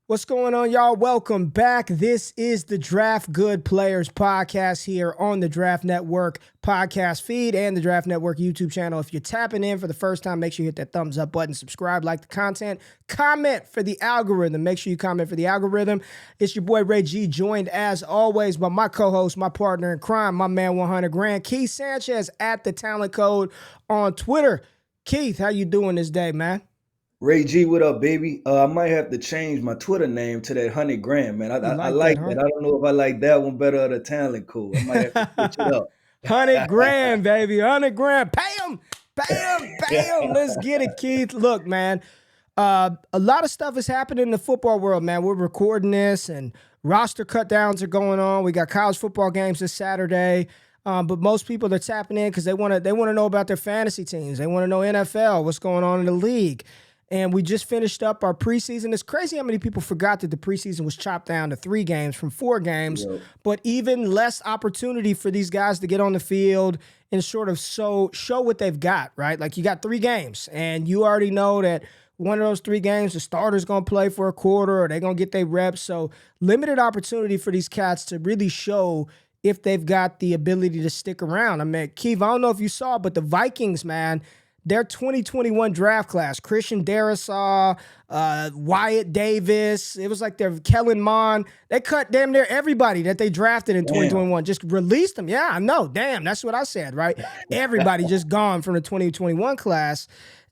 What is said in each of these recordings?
What's going on, y'all? Welcome back. This is the Draft Good Players podcast here on the Draft Network podcast feed and the Draft Network YouTube channel. If you're tapping in for the first time, make sure you hit that thumbs up button, subscribe, like the content, comment for the algorithm. Make sure you comment for the algorithm. It's your boy Ray G, joined as always by my co-host, my partner in crime, my man 100 Grand, Keith Sanchez at the Talent Code on Twitter. Keith, how you doing this day, man? Ray G, what up, baby? I might have to change my Twitter name to that 100 grand, man. You I like that, like huh? that. I don't know if I like that one better or the talent code. I might have to switch it up. 100 grand, baby. 100 grand. Pay him. Pay him. Pay him. Let's get it, Keith. Look, man. A lot of stuff is happening in the football world, man. We're recording this and roster cut downs are going on. We got college football games this Saturday. But most people are tapping in because they want to know about their fantasy teams. They want to know NFL, what's going on in the league. And we just finished up our preseason. It's crazy how many people forgot that the preseason was chopped down to 3 games from 4 games, Yep. but even less opportunity for these guys to get on the field and sort of show what they've got, right? Like you got 3 games and you already know that one of those 3 games, the starter's going to play for a quarter or they're going to get their reps. So limited opportunity for these cats to really show if they've got the ability to stick around. I mean, Keith, I don't know if you saw, but the Vikings, man, their 2021 draft class, Christian Darrisaw, Wyatt Davis, it was like their Kellen Mond. They cut damn near everybody that they drafted in Damn. 2021, just released them. Yeah, I know. Damn, that's what I said, right? Everybody just gone from the 2021 class.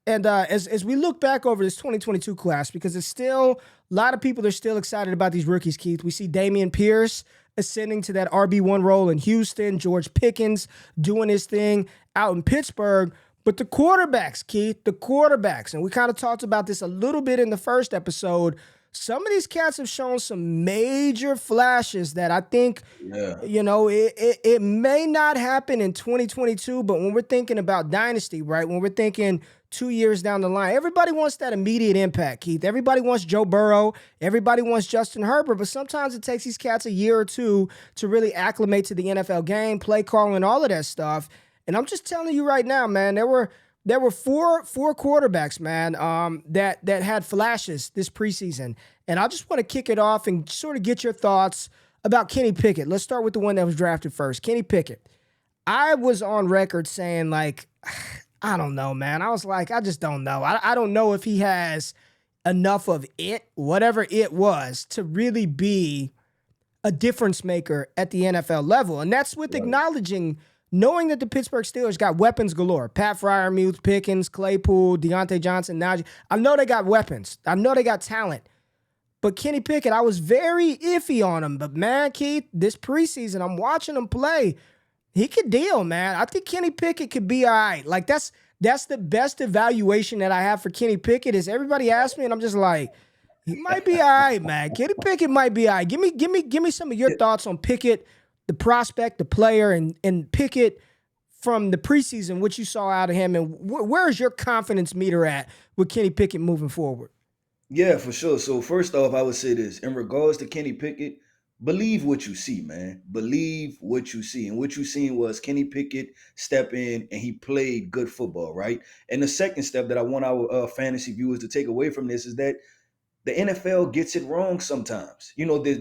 And as we look back over this 2022 class, because it's still, a lot of people are still excited about these rookies, Keith. We see Dameon Pierce ascending to that RB1 role in Houston, George Pickens doing his thing out in Pittsburgh. But the quarterbacks, Keith, the quarterbacks, and we kind of talked about this a little bit in the first episode. Some of these cats have shown some major flashes that I think, Yeah. it may not happen in 2022, but when we're thinking about dynasty, right, when we're thinking 2 years down the line, everybody wants that immediate impact, Keith. Everybody wants Joe Burrow. Everybody wants Justin Herbert, but sometimes it takes these cats a year or two to really acclimate to the NFL game, play calling, all of that stuff. And I'm just telling you right now, man, there were four quarterbacks, man, that had flashes this preseason. And I just want to kick it off and sort of get your thoughts about Kenny Pickett. Let's start with the one that was drafted first, Kenny Pickett. I was on record saying, like, I don't know, man. I was like, I just don't know. I don't know if he has enough of it, whatever it was, to really be a difference maker at the NFL level. And that's with acknowledging, knowing that the Pittsburgh Steelers got weapons galore. Pat Freiermuth, Pickens, Claypool, Deontay Johnson, Najee. I know they got weapons. I know they got talent. But Kenny Pickett, I was very iffy on him. But man, Keith, this preseason, I'm watching him play. He could deal, man. I think Kenny Pickett could be all right. Like that's the best evaluation that I have for Kenny Pickett is everybody asks me, and I'm just like, he might be all right, man. Kenny Pickett might be all right. Give me some of your thoughts on Pickett, the prospect, the player, and Pickett from the preseason, what you saw out of him, and where's your confidence meter at with Kenny Pickett moving forward? Yeah, for sure. So first off, I would say this in regards to Kenny Pickett, believe what you see, man. Believe what you see. And what you seen was Kenny Pickett step in and he played good football, right? And the second step that I want our fantasy viewers to take away from this is that the NFL gets it wrong sometimes. You know, this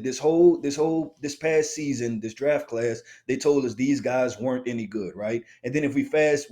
past season, this draft class, they told us these guys weren't any good, right? And then if rewind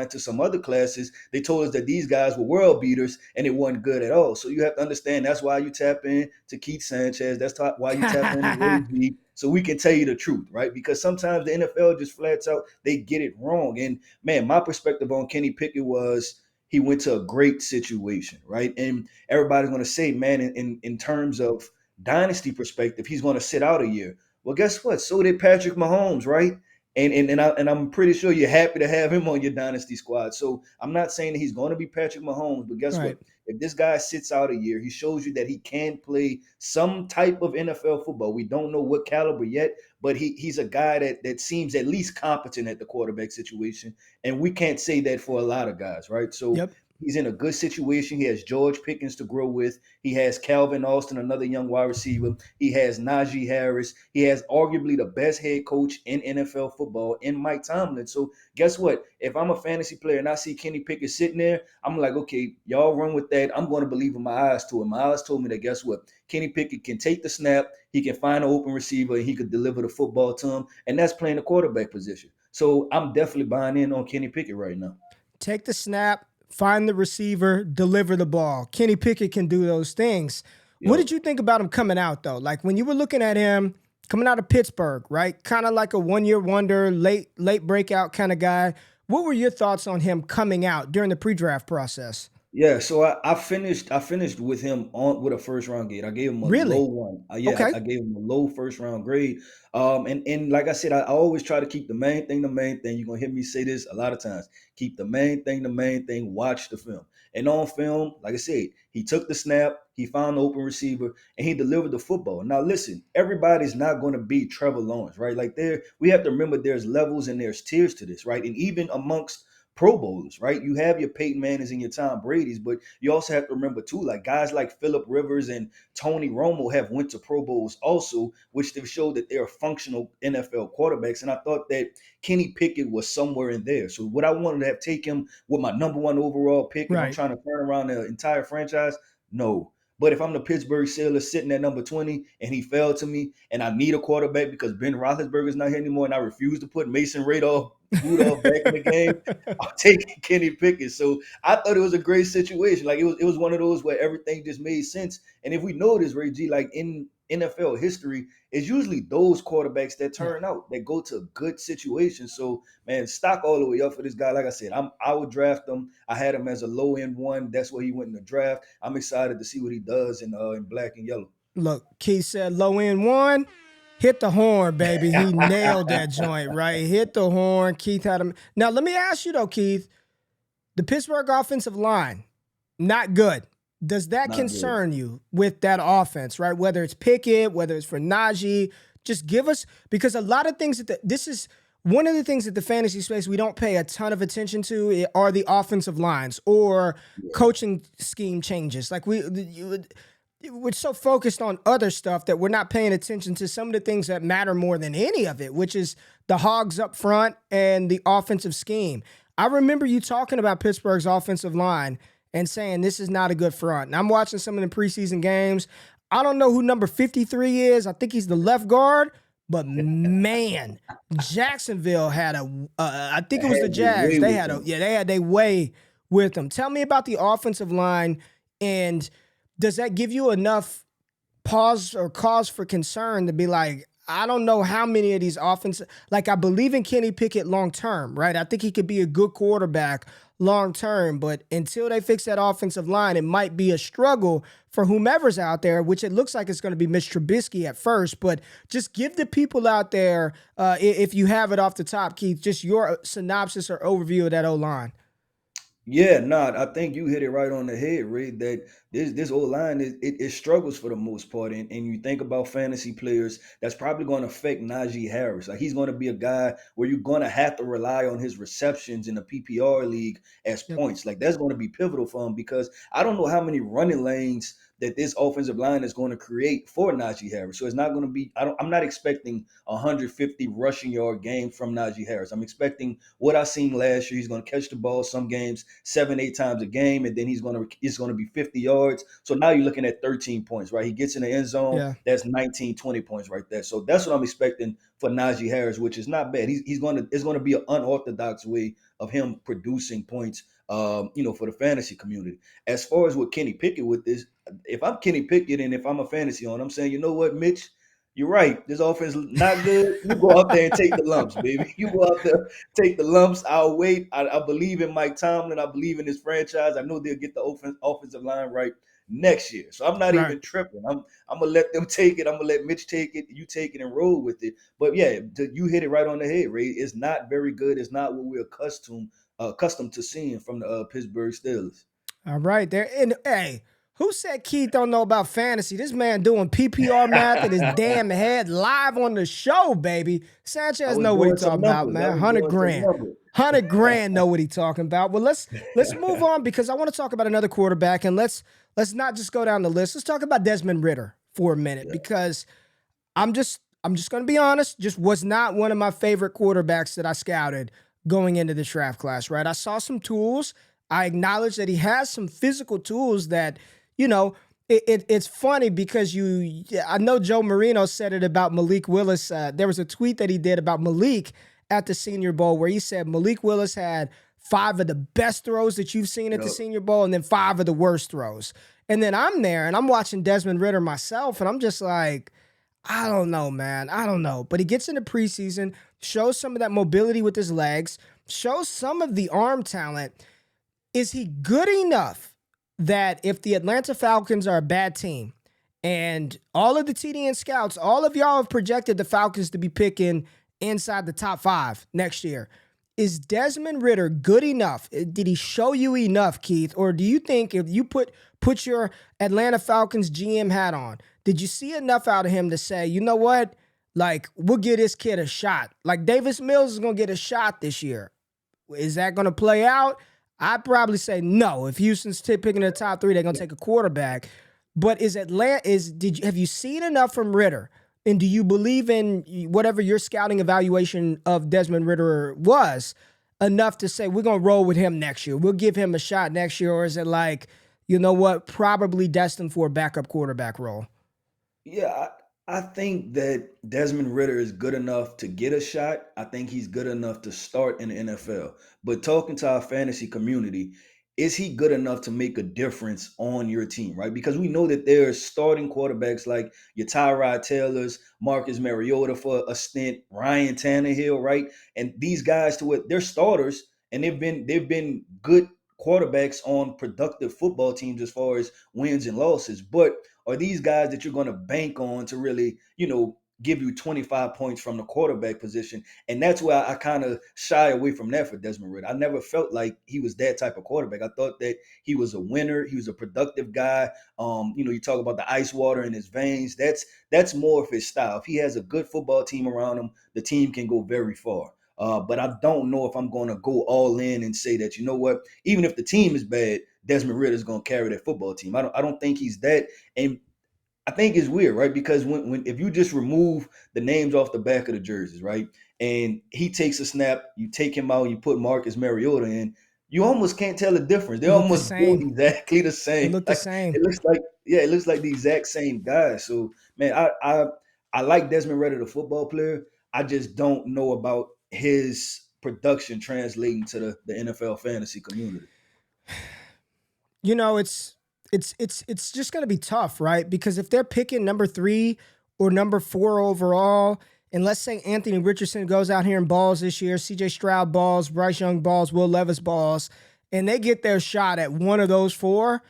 to some other classes, they told us that these guys were world beaters and it wasn't good at all. So you have to understand that's why you tap in to Keith Sanchez. That's why you tap in to Ray G, so we can tell you the truth, right? Because sometimes the NFL just flats out, they get it wrong. And man, my perspective on Kenny Pickett was he went to a great situation, right? And everybody's going to say, man, in terms of dynasty perspective, he's going to sit out a year. Well, guess what? So did Patrick Mahomes, right? And I'm pretty sure you're happy to have him on your dynasty squad. So I'm not saying that he's going to be Patrick Mahomes, but guess Right. what? If this guy sits out a year, he shows you that he can play some type of NFL football. We don't know what caliber yet, but he's a guy that seems at least competent at the quarterback situation. And we can't say that for a lot of guys, right? So Yep. He's in a good situation. He has George Pickens to grow with. He has Calvin Austin, another young wide receiver. He has Najee Harris. He has arguably the best head coach in NFL football in Mike Tomlin. So guess what? If I'm a fantasy player and I see Kenny Pickett sitting there, I'm like, okay, y'all run with that. I'm going to believe in my eyes to it. My eyes told me that guess what? Kenny Pickett can take the snap, he can find an open receiver, and he could deliver the football to him. And that's playing the quarterback position. So I'm definitely buying in on Kenny Pickett right now. Take the snap, find the receiver, deliver the ball. Kenny Pickett can do those things. What Yo. did you think about him coming out, though? Like when you were looking at him coming out of Pittsburgh, right? Kind of like a one-year wonder, late breakout kind of guy. What were your thoughts on him coming out during the pre-draft process? Yeah, so I finished with him on with a first round grade. I gave him a low Really? one. Okay. I gave him a low first round grade. And like I said, I always try to keep the main thing the main thing. You're gonna hear me say this a lot of times. Keep the main thing the main thing. Watch the film. And on film, like I said, he took the snap, he found the open receiver, and he delivered the football. Now listen, everybody's not gonna be Trevor Lawrence, right? Like we have to remember there's levels and there's tiers to this, right? And even amongst Pro Bowlers, right? You have your Peyton Mannings and your Tom Brady's, but you also have to remember too, like guys like Phillip Rivers and Tony Romo have went to Pro Bowls also, which they've showed that they're functional NFL quarterbacks. And I thought that Kenny Pickett was somewhere in there. So what I wanted to have take him with my number one overall pick, if I'm Right. trying to turn around the entire franchise, no. But if I'm the Pittsburgh Steelers sitting at number 20 and he fell to me and I need a quarterback because Ben Roethlisberger's not here anymore and I refuse to put Mason Rudolph back in the game, I'm taking Kenny Pickett. So I thought it was a great situation. Like it was one of those where everything just made sense. And if we notice, Ray G, like in NFL history, it's usually those quarterbacks that Yeah. turn out, that go to good situations. So man, stock all the way up for this guy. Like I said, I would draft him. I had him as a low end one. That's where he went in the draft. I'm excited to see what he does in black and yellow. Look, Keith said low end one. Hit the horn, baby. He nailed that joint, right? Hit the horn. Keith had him. Now, let me ask you, though, Keith, the Pittsburgh offensive line, not good. Does that Not good. concern you with that offense, right? Whether it's Pickett, whether it's for Najee, just give us, because a lot of things this is one of the things that the fantasy space we don't pay a ton of attention to are the offensive lines or Yeah. coaching scheme changes. Like we're so focused on other stuff that we're not paying attention to some of the things that matter more than any of it, which is the hogs up front and the offensive scheme. I remember you talking about Pittsburgh's offensive line and saying this is not a good front. And I'm watching some of the preseason games. I don't know who number 53 is. I think he's the left guard. But man, Jacksonville had I think it I was the had their Jags. way They with had them. they had their way with them. Tell me about the offensive line, and does that give you enough pause or cause for concern to be like, I don't know how many of these offensive, like I believe in Kenny Pickett long term, right? I think he could be a good quarterback long term, but until they fix that offensive line, it might be a struggle for whomever's out there, which it looks like it's going to be Mitch Trubisky at first. But just give the people out there, if you have it off the top, Keith, just your synopsis or overview of that O line. Yeah, nah, I think you hit it right on the head, Ray. That this old line it struggles for the most part, and you think about fantasy players, that's probably going to affect Najee Harris. Like he's going to be a guy where you're going to have to rely on his receptions in the PPR league as Yep. points. Like that's going to be pivotal for him because I don't know how many running lanes that this offensive line is going to create for Najee Harris. So it's not going to be. I'm not expecting 150 rushing yard game from Najee Harris. I'm expecting what I seen last year. He's going to catch the ball some games 7, 8 times a game, and then it's going to be 50 yards. So now you're looking at 13 points, right? He gets in the end zone. Yeah. That's 19, 20 points right there. So that's what I'm expecting for Najee Harris, which is not bad. He's going to it's going to be an unorthodox way of him producing points. For the fantasy community. As far as what Kenny Pickett with this, if I'm Kenny Pickett and if I'm a fantasy owner, I'm saying, you know what, Mitch, you're right. This offense is not good. You go out there and take the lumps, baby. You go out there, take the lumps. I'll wait. I believe in Mike Tomlin. I believe in this franchise. I know they'll get the offensive line right next year. So I'm not Right. even tripping. I'm gonna let them take it. I'm gonna let Mitch take it. You take it and roll with it. But yeah, you hit it right on the head, Ray. It's not very good. It's not what we're accustomed to seeing from the Pittsburgh Steelers. All right, there. And hey, Who said Keith don't know about fantasy? This man doing PPR math in his damn head live on the show, baby. I Sanchez was know what he doing some talking about, numbers. I man. was 100 doing some grand. numbers. 100 grand know what he talking about. Well, let's move on because I want to talk about another quarterback, and let's not just go down the list. Let's talk about Desmond Ritter for a minute Yeah. because I'm just going to be honest, just was not one of my favorite quarterbacks that I scouted going into the draft class, right? I saw some tools. I acknowledge that he has some physical tools that, you know, it's funny because I know Joe Marino said it about Malik Willis. There was a tweet that he did about Malik at the Senior Bowl where he said Malik Willis had 5 of the best throws that you've seen at the Yup. Senior Bowl and then 5 of the worst throws. And then I'm there and I'm watching Desmond Ritter myself and I'm just like, I don't know, man. I don't know. But he gets into preseason, shows some of that mobility with his legs, shows some of the arm talent. Is he good enough that if the Atlanta Falcons are a bad team and all of the TDN scouts, all of y'all have projected the Falcons to be picking inside the top 5 next year, is Desmond Ritter good enough? Did he show you enough, Keith? Or do you think if you put your Atlanta Falcons GM hat on, did you see enough out of him to say, you know what? Like, we'll give this kid a shot. Like, Davis Mills is going to get a shot this year. Is that going to play out? I'd probably say no. If Houston's picking the top 3, they're going to take a quarterback. But have you seen enough from Ritter? And do you believe in whatever your scouting evaluation of Desmond Ritter was enough to say we're going to roll with him next year? We'll give him a shot next year. Or is it like, you know what, probably destined for a backup quarterback role? Yeah, I think that Desmond Ritter is good enough to get a shot. I think he's good enough to start in the NFL. But talking to our fantasy community, is he good enough to make a difference on your team, right? Because we know that there's starting quarterbacks like your Tyrod Taylors, Marcus Mariota for a stint, Ryan Tannehill, right? And these guys to it, they're starters and they've been good quarterbacks on productive football teams as far as wins and losses. But are these guys that you're going to bank on to really, give you 25 points from the quarterback position? And that's why I kind of shy away from that for Desmond Ritter. I never felt like he was that type of quarterback. I thought that he was a winner. He was a productive guy. You talk about the ice water in his veins. That's more of his style. If he has a good football team around him, the team can go very far. But I don't know if I'm going to go all in and say that, you know what, even if the team is bad, Desmond Ritter is going to carry that football team. I don't think he's that. And I think it's weird, right? Because when if you just remove the names off the back of the jerseys, right, and he takes a snap, you take him out, you put Marcus Mariota in, you almost can't tell the difference. It They're looked the almost built same. exactly the It same. looked the Like same. it looks like the exact same guy. So man, I like Desmond Ritter, the football player. I just don't know about his production translating to the NFL fantasy community. It's just going to be tough, right? Because if they're picking number 3 or number 4 overall, and let's say Anthony Richardson goes out here and balls this year, CJ Stroud balls, Bryce Young balls, Will Levis balls, and they get their shot at one of those 4,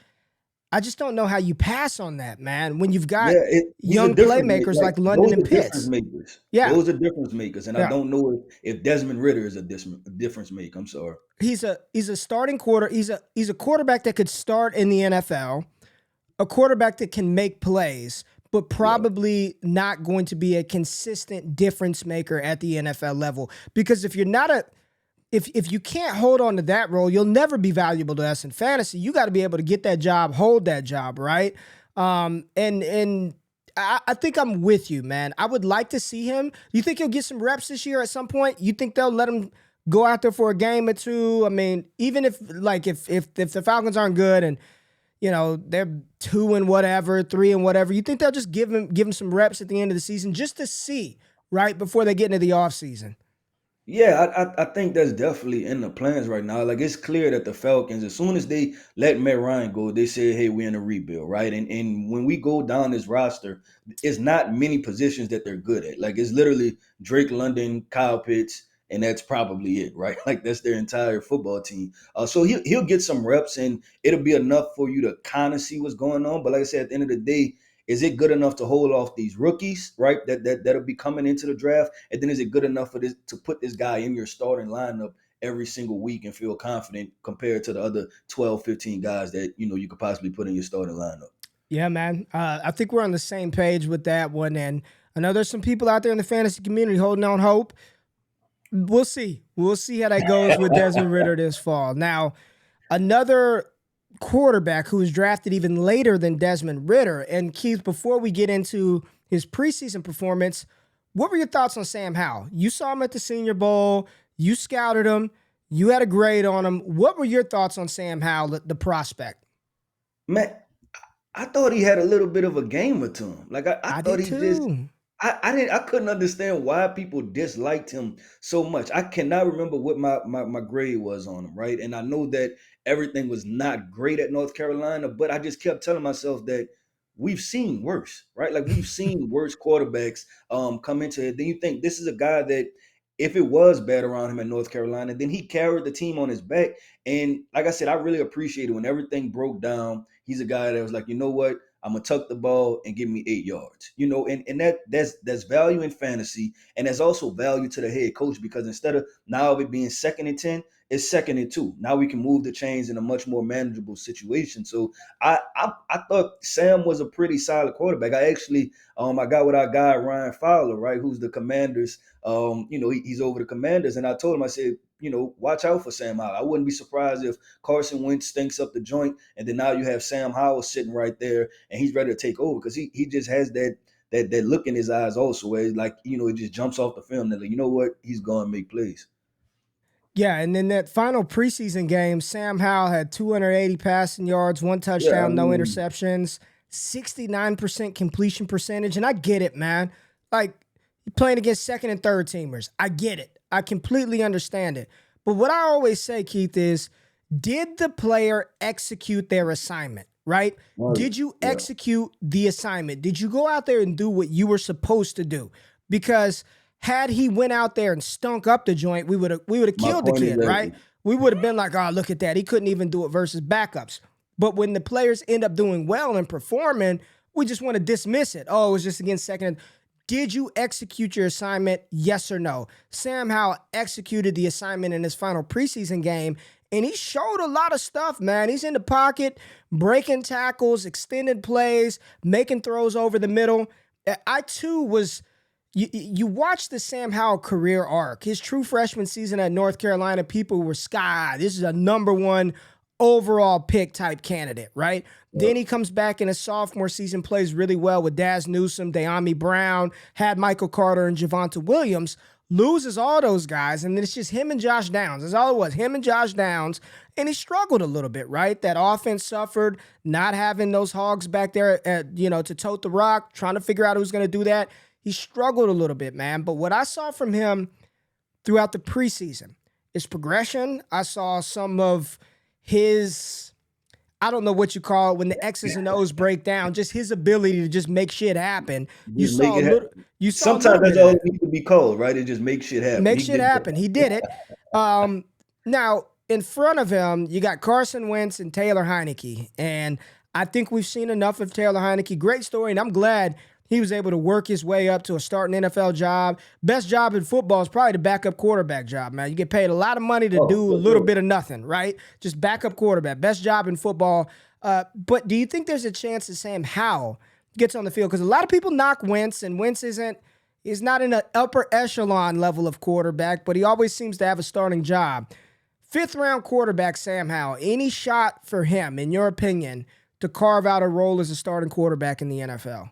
I just don't know how you pass on that, man. When you've got Yeah, he's a young difference playmakers like like London those and are difference Pitts. makers. Yeah, Those are difference makers, and I yeah. don't know if Desmond Ritter is a difference maker. I'm sorry. He's a starting quarter. He's a quarterback that could start in the NFL, a quarterback that can make plays, but Yeah, probably not going to be a consistent difference maker at the NFL level. Because if you're not if you can't hold on to that role, you'll never be valuable to us in fantasy. You got to be able to get that job, hold that job, right? And I think I'm with you, man. I would like to see him. You think he'll get some reps this year at some point? You think they'll let him go out there for a game or two? I mean, even if the Falcons aren't good and they're 2 and whatever, 3 and whatever, you think they'll just give him some reps at the end of the season just to see, right, before they get into the offseason? yeah, I think that's definitely in the plans right now. Like it's clear that the Falcons, as soon as they let Matt Ryan go, they said, "Hey, we're in a rebuild," right? And when we go down this roster, it's not many positions that they're good at. Like it's literally Drake London, Kyle Pitts, and that's probably it, right? Like that's their entire football team. So he'll get some reps, and it'll be enough for you to kind of see what's going on. But like I said, at the end of the day, is it good enough to hold off these rookies, right? That'll be coming into the draft, and then is it good enough for this to put this guy in your starting lineup every single week and feel confident compared to the other 12, 15 guys that, you could possibly put in your starting lineup. Yeah, man. I think we're on the same page with that one. And I know there's some people out there in the fantasy community holding on hope. We'll see. We'll see how that goes with Desmond Ritter this fall. Now, another quarterback who was drafted even later than Desmond Ritter. And Keith, before we get into his preseason performance, what were your thoughts on Sam Howell? You saw him at the Senior Bowl. You scouted him. You had a grade on him. What were your thoughts on Sam Howell, the prospect? Man, I thought he had a little bit of a gamer to him. Like I I thought did he just too. I couldn't understand why people disliked him so much. I cannot remember what my grade was on him, right? And I know that everything was not great at North Carolina, but I just kept telling myself that we've seen worse, right? Like we've seen worse quarterbacks come into it. Then you think this is a guy that if it was bad around him at North Carolina, then he carried the team on his back. And like I said, I really appreciated when everything broke down. He's a guy that was like, you know what? I'm gonna tuck the ball and give me 8 yards. And that's value in fantasy, and there's also value to the head coach because instead of now of it being 2nd and 10, it's 2nd and 2. Now we can move the chains in a much more manageable situation. So I thought Sam was a pretty solid quarterback. I actually I got with our guy Ryan Fowler, right, who's the Commanders. He's over the Commanders, and I told him, I said, watch out for Sam Howell. I wouldn't be surprised if Carson Wentz stinks up the joint, and then now you have Sam Howell sitting right there, and he's ready to take over because he just has that look in his eyes also, where it's like it just jumps off the film that like, you know what, he's going to make plays. Yeah, and then that final preseason game, Sam Howell had 280 passing yards, one Yeah, I touchdown, no mean, interceptions, 69% completion percentage. And I get it, man. Like, you're playing against second and third teamers. I get it. I completely understand it. But what I always say, Keith, is did the player execute their assignment, right? right, Did you yeah, execute the assignment? Did you go out there and do what you were supposed to do? Because had he went out there and stunk up the joint, we would have my killed the point kid, right? exactly. We would have been like, oh, look at that. He couldn't even do it versus backups. But when the players end up doing well and performing, we just want to dismiss it. Oh, it was just against second. Did you execute your assignment? Yes or no? Sam Howell executed the assignment in his final preseason game, and he showed a lot of stuff, man. He's in the pocket, breaking tackles, extended plays, making throws over the middle. I too was. You watch the Sam Howell career arc. His true freshman season at North Carolina, people were sky. This is a number one overall pick type candidate, right? Yeah. Then he comes back in his sophomore season, plays really well with Daz Newsome, De'Ami Brown, had Michael Carter and Javonte Williams, loses all those guys, and then it's just him and Josh Downs. That's all it was, him and Josh Downs, and he struggled a little bit, right? That offense suffered, not having those hogs back there, to tote the rock, trying to figure out who's going to do that. He struggled a little bit, man. But what I saw from him throughout the preseason is progression. I saw some of his, I don't know what you call it, when the X's and O's break down, just his ability to just make shit happen. You Just make saw a it little, happen. you saw a Sometimes little that's bit of all it that. needs to be called, right? It just makes shit happen. Make He shit did that. happen. He did it. Now, in front of him, you got Carson Wentz and Taylor Heineke. And I think we've seen enough of Taylor Heineke. Great story, and I'm glad he was able to work his way up to a starting NFL job. Best job in football is probably the backup quarterback job, man. You get paid a lot of money to Oh, do a for little sure. bit of nothing, right? Just backup quarterback. Best job in football. But do you think there's a chance that Sam Howell gets on the field? Because a lot of people knock Wentz, and Wentz is not in an upper echelon level of quarterback, but he always seems to have a starting job. Fifth round quarterback Sam Howell. Any shot for him, in your opinion, to carve out a role as a starting quarterback in the NFL?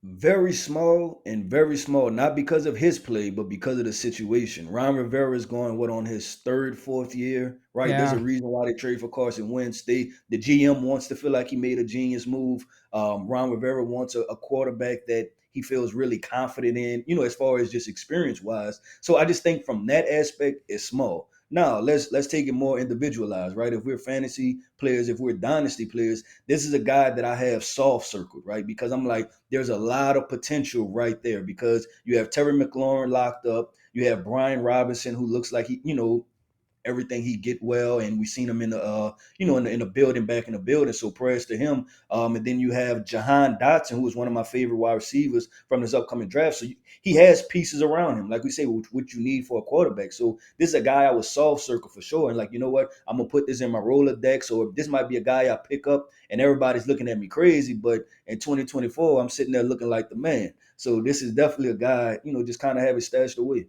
Very small, not because of his play, but because of the situation. Ron Rivera is going on his third, fourth year, right? There's a Yeah. reason why they trade for Carson Wentz. The GM wants to feel like he made a genius move. Ron Rivera wants a quarterback that he feels really confident in, as far as just experience wise. So I just think from that aspect, it's small. Now let's take it more individualized, right? If we're fantasy players, if we're dynasty players, this is a guy that I have soft circled, right? Because I'm like, there's a lot of potential right there because you have Terry McLaurin locked up. You have Brian Robinson, who looks like everything he get well, and we seen him in the in the building, back in the building. So prayers to him. And then you have Jahan Datsun, who is one of my favorite wide receivers from this upcoming draft. So he has pieces around him, like we say, what you need for a quarterback. So this is a guy I would soft circle for sure. And like, you know what, I'm gonna put this in my Rolodex, or this might be a guy I pick up, and everybody's looking at me crazy, but in 2024, I'm sitting there looking like the man. So this is definitely a guy, just kind of have it stashed away.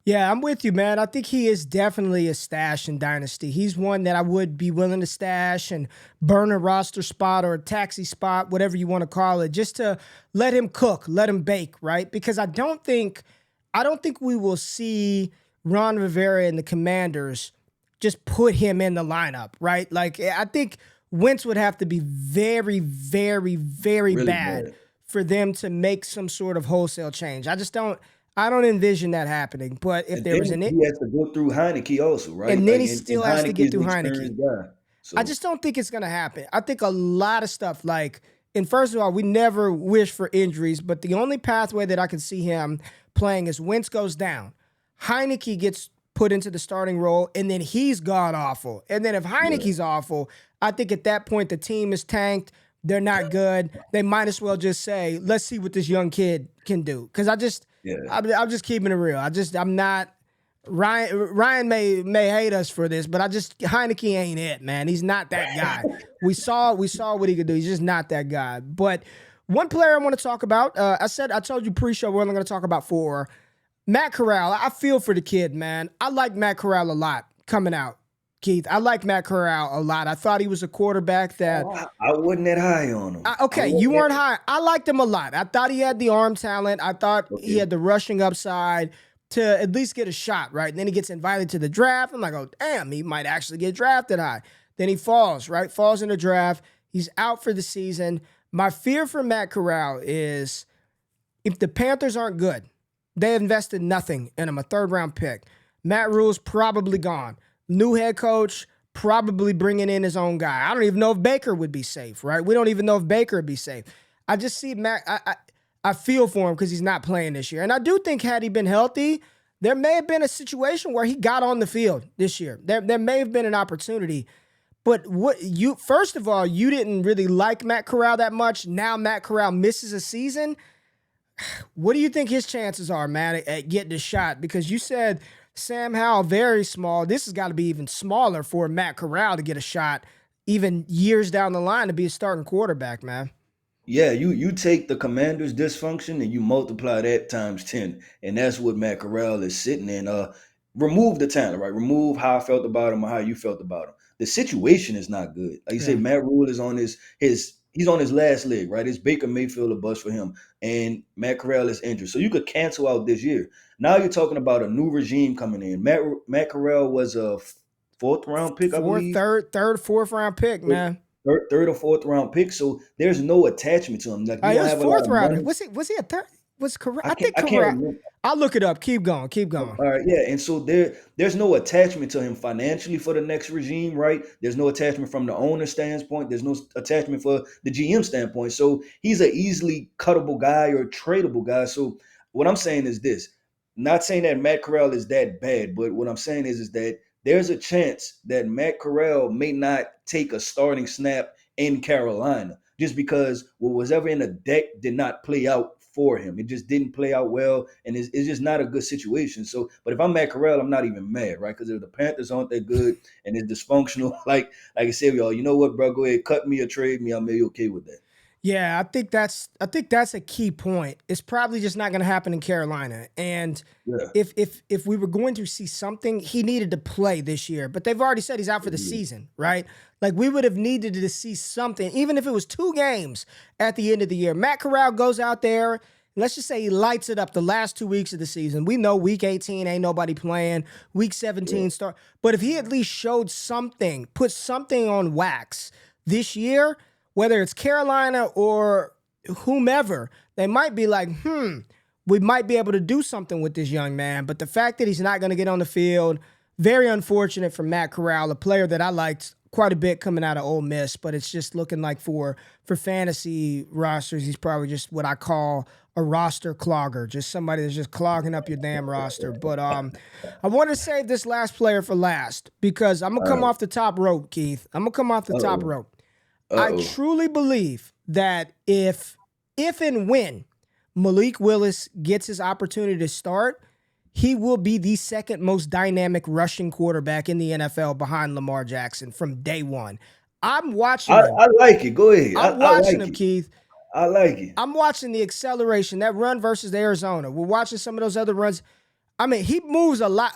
Yeah, I'm with you, man. I think he is definitely a stash in Dynasty. He's one that I would be willing to stash and burn a roster spot or a taxi spot, whatever you want to call it, just to let him cook, let him bake, right? Because I don't think we will see Ron Rivera and the Commanders just put him in the lineup, right? Like, I think Wentz would have to be very, very, very Really bad bad. for them to make some sort of wholesale change. I don't envision that happening. But if And there was then he has to go through Heineke also, right? and then Like, he and still has to Heineke get is through an Heineke. experienced guy. I So just don't think it's gonna happen. I think a lot of stuff and first of all, we never wish for injuries, but the only pathway that I can see him playing is Wentz goes down, Heineke gets put into the starting role, and then he's god awful. And then if yeah, Heineke's awful, I think at that point the team is tanked. They're not good. They might as well just say, let's see what this young kid can do. Because yeah. I'm just keeping it real. I'm not. Ryan may hate us for this, but Heineke ain't it, man. He's not that guy. We saw what he could do. He's just not that guy. But one player I want to talk about, I told you pre-show we're only going to talk about four. Matt Corral. I feel for the kid, man. I like Matt Corral a lot coming out. Keith, I like Matt Corral a lot. I thought he was a quarterback that. I wasn't that high on him. Okay, you weren't high. I liked him a lot. I thought he had the arm talent. I thought he had the rushing upside to at least get a shot, right? And then he gets invited to the draft. I'm like, oh, damn, he might actually get drafted high. Then he falls, right? Falls in the draft. He's out for the season. My fear for Matt Corral is if the Panthers aren't good, they invested nothing in him, a third-round pick. Matt Rule's probably gone. New head coach, probably bringing in his own guy. I don't even know if Baker would be safe, right? We don't even know if Baker would be safe. I just see Matt. I feel for him because he's not playing this year. And I do think had he been healthy, there may have been a situation where he got on the field this year. There may have been an opportunity. But first of all, you didn't really like Matt Corral that much. Now Matt Corral misses a season. What do you think his chances are, man, at getting a shot? Because you said Sam Howell, very small. This has got to be even smaller for Matt Corral to get a shot even years down the line to be a starting quarterback, man. Yeah, you take the Commanders' dysfunction and you multiply that times 10, and that's what Matt Corral is sitting in. Remove the talent, right? Remove how I felt about him or how you felt about him. The situation is not good. Like you Yeah. said, Matt Rule is on he's on his last leg, right? It's Baker Mayfield a bust for him, and Matt Corral is injured, so you could cancel out this year. Now you're talking about a new regime coming in. Matt Corral was a fourth round pick, I believe. Fourth round pick, man. Third or fourth round pick, so there's no attachment to him. Like you He don't was have a lot fourth of rounder. money. Was he a third? Was Corral? I I think can't Corral. remember. I'll look it up. Keep going. Keep going. All right, yeah, and so there's no attachment to him financially for the next regime, right? There's no attachment from the owner standpoint. There's no attachment for the GM standpoint. So he's an easily cuttable guy or tradable guy. So what I'm saying is this: not saying that Matt Corral is that bad, but what I'm saying is that there's a chance that Matt Corral may not take a starting snap in Carolina just because what was ever in the deck did not play out for him. It just didn't play out well, and it's just not a good situation. So, but if I'm Matt Corral, I'm not even mad, right? Because if the Panthers aren't that good and it's dysfunctional, like I said, y'all, you know what, bro? Go ahead, cut me or trade me. I'm maybe okay with that. Yeah, I think that's a key point. It's probably just not going to happen in Carolina. And Yeah, if we were going to see something, he needed to play this year. But they've already said he's out for the season, right? Like we would have needed to see something, even if it was 2 games at the end of the year. Matt Corral goes out there. Let's just say he lights it up the last 2 weeks of the season. We know week 18 ain't nobody playing. Week yeah, 17 start. But if he at least showed something, put something on wax this year, whether it's Carolina or whomever, they might be like, we might be able to do something with this young man. But the fact that he's not going to get on the field, very unfortunate for Matt Corral, a player that I liked quite a bit coming out of Ole Miss, but it's just looking like for fantasy rosters, he's probably just what I call a roster clogger, just somebody that's just clogging up your damn roster. But I want to save this last player for last because I'm gonna come off the top rope, Keith. I'm gonna come off the top rope. I truly believe that if and when Malik Willis gets his opportunity to start, he will be the second most dynamic rushing quarterback in the NFL behind Lamar Jackson from day one. I'm watching him. I like it. Go ahead. I'm watching him, Keith. I like it. I'm watching the acceleration, that run versus Arizona. We're watching some of those other runs. I mean, he moves a lot.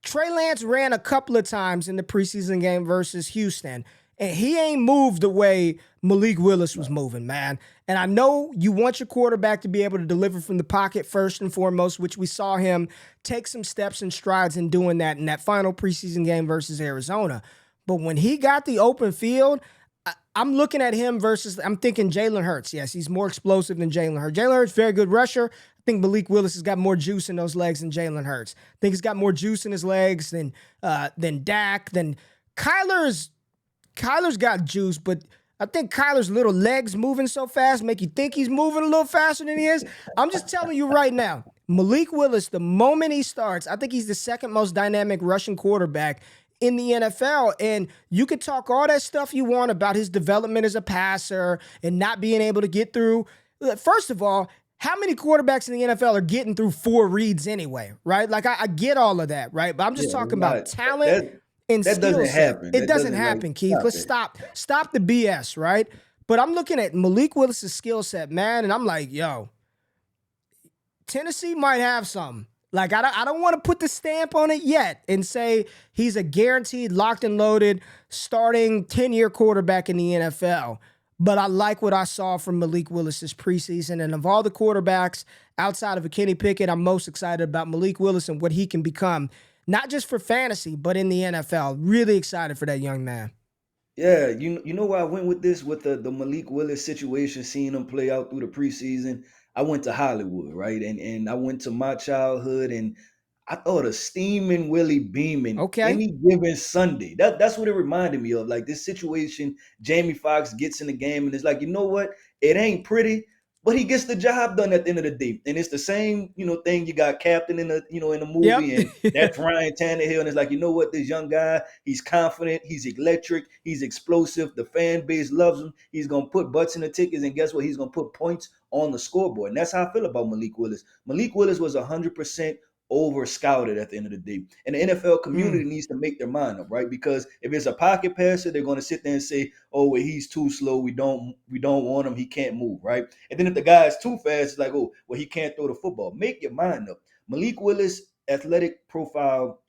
Trey Lance ran a couple of times in the preseason game versus Houston, and he ain't moved the way Malik Willis was moving, man. And I know you want your quarterback to be able to deliver from the pocket first and foremost, which we saw him take some steps and strides in doing that in that final preseason game versus Arizona. But when he got the open field, I'm looking at him versus, I'm thinking Jalen Hurts. Yes, he's more explosive than Jalen Hurts. Jalen Hurts, very good rusher. I think Malik Willis has got more juice in those legs than Jalen Hurts. I think he's got more juice in his legs than Dak. Than Kyler's got juice, but I think Kyler's little legs moving so fast make you think he's moving a little faster than he is. I'm just telling you right now, Malik Willis, the moment he starts, I think he's the second most dynamic rushing quarterback in the NFL. And you could talk all that stuff you want about his development as a passer and not being able to get through. First of all, how many quarterbacks in the NFL are getting through 4 reads anyway, right? Like, I get all of that, right? But I'm just talking about talent. That doesn't happen. It doesn't happen, Keith. Let's stop the BS, right? But I'm looking at Malik Willis' skill set, man, and I'm like, yo, Tennessee might have something. Like, I don't want to put the stamp on it yet and say he's a guaranteed, locked and loaded, starting 10-year quarterback in the NFL. But I like what I saw from Malik Willis this preseason. And of all the quarterbacks outside of a Kenny Pickett, I'm most excited about Malik Willis and what he can become. Not just for fantasy, but in the NFL. Really excited for that young man. Yeah, you know where I went with this, with the Malik Willis situation, seeing him play out through the preseason. I went to Hollywood, right? And I went to my childhood, and I thought of Steamin' Willie Beeman any given Sunday. That's what it reminded me of. Like, this situation, Jamie Foxx gets in the game, and it's like, you know what? It ain't pretty, but he gets the job done at the end of the day. And it's the same, thing you got Captain in the movie, and that's Ryan Tannehill. And it's like, you know what? This young guy, he's confident, he's electric, he's explosive. The fan base loves him. He's going to put butts in the tickets, and guess what? He's going to put points on the scoreboard. And that's how I feel about Malik Willis. Malik Willis was 100% over scouted at the end of the day. And the NFL community needs to make their mind up, right? Because if it's a pocket passer, they're going to sit there and say, oh, well, he's too slow. We don't want him. He can't move, right? And then if the guy is too fast, it's like, oh, well, he can't throw the football. Make your mind up. Malik Willis' athletic profile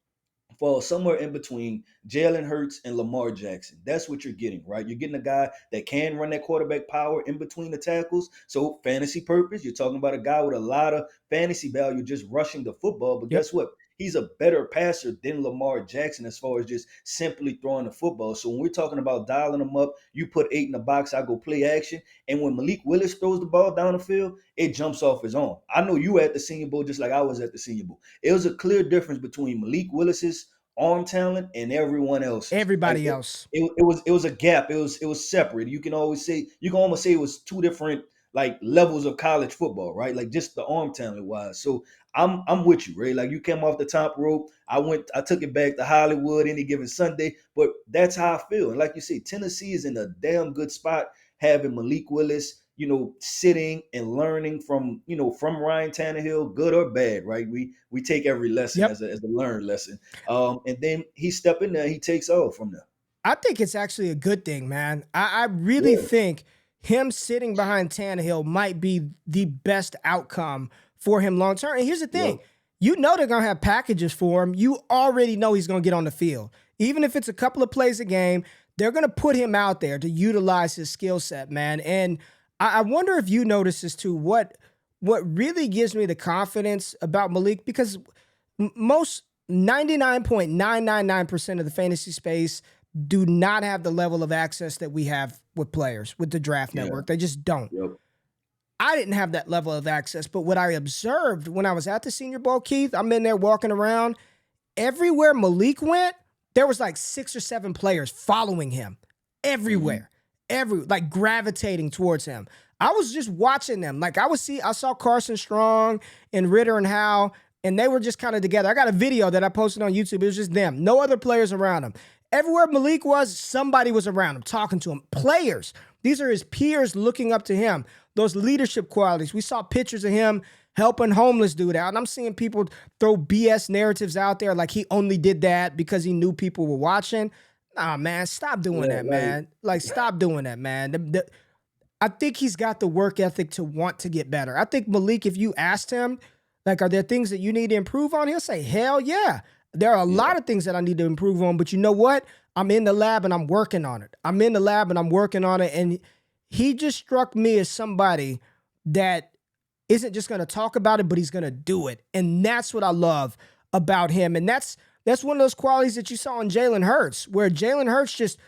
falls somewhere in between Jalen Hurts and Lamar Jackson. That's what you're getting, right? You're getting a guy that can run that quarterback power in between the tackles. So fantasy purpose, you're talking about a guy with a lot of fantasy value just rushing the football. But guess what? He's a better passer than Lamar Jackson as far as just simply throwing the football. So when we're talking about dialing him up, you put 8 in the box, I go play action. And when Malik Willis throws the ball down the field, it jumps off his arm. I know you were at the Senior Bowl just like I was at the Senior Bowl. It was a clear difference between Malik Willis's arm talent and everyone else. Everybody else. It was a gap. It was separate. You can almost say it was 2 different like levels of college football, right? Like just the arm talent wise. So I'm with you, Ray. Like, you came off the top rope. I took it back to Hollywood any given Sunday, but that's how I feel. And like you say, Tennessee is in a damn good spot having Malik Willis, sitting and learning from Ryan Tannehill, good or bad, right? We take every lesson as a learned lesson. And then he step in there, he takes off from there. I think it's actually a good thing, man. I really think him sitting behind Tannehill might be the best outcome for him long term. And here's the thing. You know they're going to have packages for him. You already know he's going to get on the field. Even if it's a couple of plays a game, they're going to put him out there to utilize his skill set, man. And I wonder if you notice this too. What really gives me the confidence about Malik, because most 99.999% of the fantasy space do not have the level of access that we have with players, with the draft network. They just don't. I didn't have that level of access, but what I observed when I was at the Senior Bowl, Keith, I'm in there walking around. Everywhere Malik went, there was like 6 or 7 players following him everywhere, like gravitating towards him. I was just watching them. Like I saw Carson Strong and Ritter and Howe, and they were just kind of together. I got a video that I posted on YouTube. It was just them. No other players around him. Everywhere Malik was, somebody was around him, talking to him. Players. These are his peers looking up to him. Those leadership qualities. We saw pictures of him helping homeless dude out. And I'm seeing people throw BS narratives out there like he only did that because he knew people were watching. Nah, man, stop doing that, man. Like, stop doing that, man. I think he's got the work ethic to want to get better. I think Malik, if you asked him, like, are there things that you need to improve on? He'll say, hell yeah. There are a lot of things that I need to improve on, but you know what? I'm in the lab and I'm working on it. And he just struck me as somebody that isn't just going to talk about it, but he's going to do it. And that's what I love about him. And that's one of those qualities that you saw in Jalen Hurts, where Jalen Hurts just,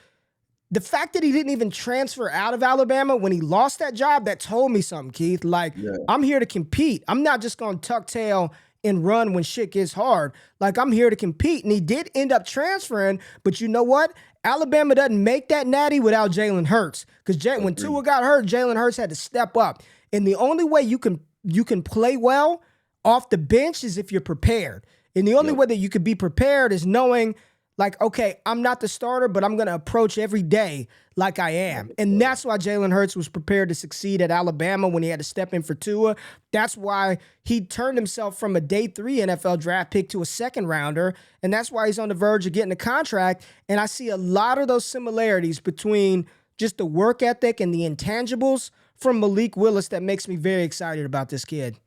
the fact that he didn't even transfer out of Alabama when he lost that job, that told me something, Keith. Like, I'm here to compete. I'm not just going to tuck tail and run when shit gets hard. Like, I'm here to compete. And he did end up transferring, but you know what? Alabama doesn't make that natty without Jalen Hurts. Because when Tua got hurt, Jalen Hurts had to step up. And the only way you can play well off the bench is if you're prepared. And the only way that you could be prepared is knowing, like, okay, I'm not the starter, but I'm going to approach every day like I am. And that's why Jalen Hurts was prepared to succeed at Alabama when he had to step in for Tua. That's why he turned himself from a day 3 NFL draft pick to a second rounder. And that's why he's on the verge of getting a contract. And I see a lot of those similarities between just the work ethic and the intangibles from Malik Willis that makes me very excited about this kid.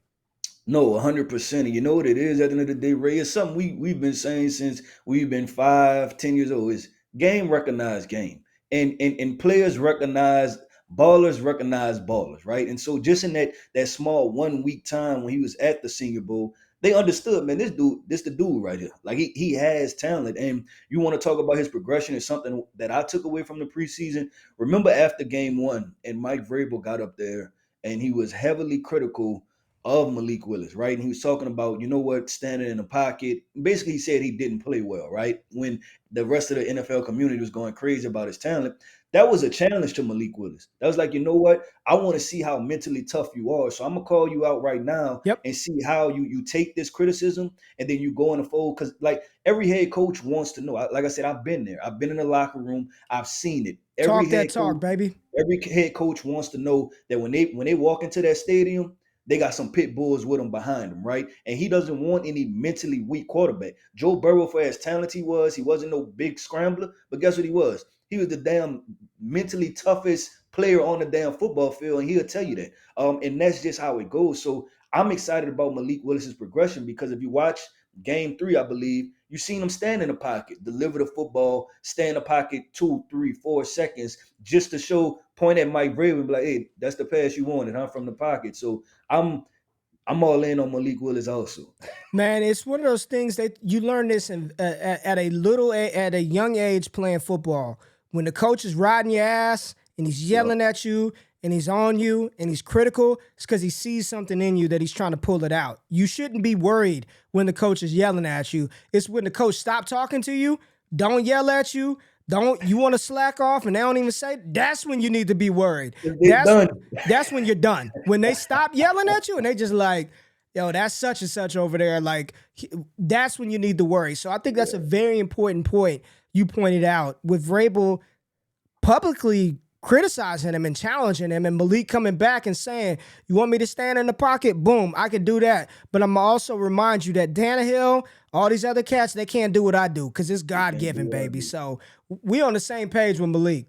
No, 100%. And you know what it is at the end of the day, Ray? It's something we've been saying since we've been 5, 10 years old. Is game recognize game. And players recognize ballers, right? And so just in that small 1 week time when he was at the Senior Bowl, they understood, man, this the dude right here. Like he has talent. And you want to talk about his progression is something that I took away from the preseason. Remember after game 1 and Mike Vrabel got up there and he was heavily critical of Malik Willis, right? And he was talking about, you know what, standing in the pocket. Basically, he said he didn't play well, right? When the rest of the NFL community was going crazy about his talent. That was a challenge to Malik Willis. That was like, you know what? I want to see how mentally tough you are. So I'm going to call you out right now and see how you take this criticism and then you go in the fold. Because, like, every head coach wants to know. Like I said, I've been there. I've been in the locker room. I've seen it. Every head coach wants to know that when they walk into that stadium, they got some pit bulls with them behind them, right? And he doesn't want any mentally weak quarterback. Joe Burrow, for as talented he wasn't no big scrambler, but guess what he was? He was the damn mentally toughest player on the damn football field, and he'll tell you that. And that's just how it goes. So I'm excited about Malik Willis's progression because if you watch game 3, I believe, you seen him stand in the pocket, deliver the football, stay in the pocket 2, 3, 4 seconds just to show, point at Mike Vrabel and be like, hey, that's the pass you wanted, huh, from the pocket. So I'm all in on Malik Willis also. Man, it's one of those things that you learn this at a young age playing football. When the coach is riding your ass and he's yelling at you and he's on you and he's critical, it's because he sees something in you that he's trying to pull it out. You shouldn't be worried when the coach is yelling at you. It's when the coach stops talking to you, don't yell at you, you want to slack off and they don't even say, that's when you need to be worried. That's when you're done. When they stop yelling at you and they just like, yo, that's such and such over there, like, that's when you need to worry. So I think that's a very important point you pointed out with Vrabel publicly criticizing him and challenging him, and Malik coming back and saying, you want me to stand in the pocket? Boom, I can do that. But I'm going to also remind you that Tannehill, all these other cats, they can't do what I do because it's God-given, baby. So we on the same page with Malik.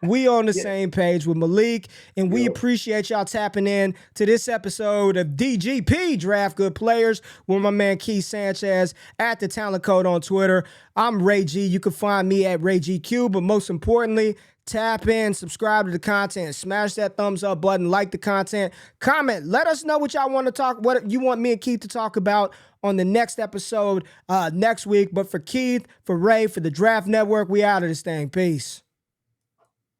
We on the same page with Malik, and we appreciate y'all tapping in to this episode of DGP Draft Good Players with my man Keith Sanchez at The Talent Code on Twitter. I'm Ray G. You can find me at Ray GQ, but most importantly, tap in, subscribe to the content, smash that thumbs up button, like the content, comment. Let us know what y'all want to talk, what you want me and Keith to talk about on the next episode next week. But for Keith, for Ray, for the Draft Network, we out of this thing. Peace.